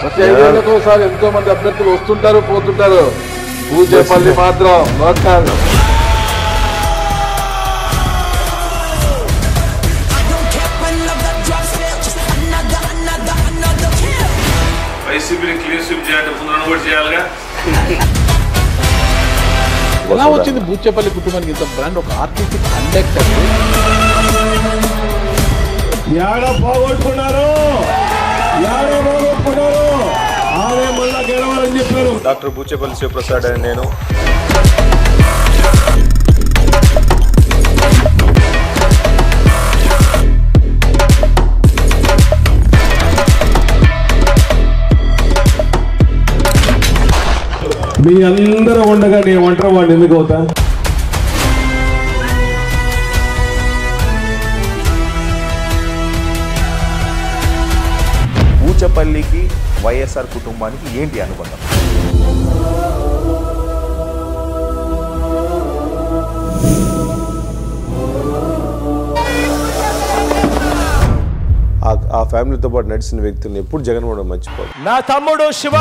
ప్రతి 5 ఏళ్లకు ఒకసారి ఎంతో మంది అభ్యర్థులు వస్తుంటారు పోతుంటారు. పూచేపల్లి మాత్రం లోకల్. వైసీపీని క్లీన్ స్వీప్ చేయాలంటే పునరుద్ధరణ కూడా చేయాలిగా. ఎలా వచ్చింది పూచేపల్లి కుటుంబానికి ఇంత బ్రాండ్? ఒక ఆర్టిస్ట్ కండక్టర్ పోగొట్టుకున్నారు, ఆమె మళ్ళా గెలవాలని చెప్పారు. డాక్టర్ పూచేపల్లి శివప్రసాద్ అని నేను. మీ అందరూ ఉండగా నేను ఒంటరి వాడిని ఎందుకు అవుతా? పూచేపల్లికి వైఎస్ఆర్ కుటుంబానికి ఏంటి అనుబంధం? ఆ ఫ్యామిలీతో పాటు నడిచిన వ్యక్తుల్ని ఎప్పుడు జగన్మోహన్ మర్చిపోదు. నా తమ్ముడు శివ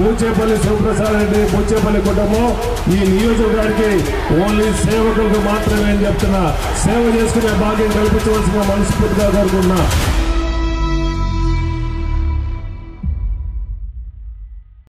పూచేపల్లి శివప్రసాద్ రెడ్డి పూచేపల్లి కుటుంబం ఈ నియోజకవర్గానికి ఓన్లీ సేవకులకు మాత్రమే అని చెప్తున్నా. సేవ చేసుకునే భాగ్యం కల్పించవలసిన మనస్ఫూర్తిగా కోరుకున్నా.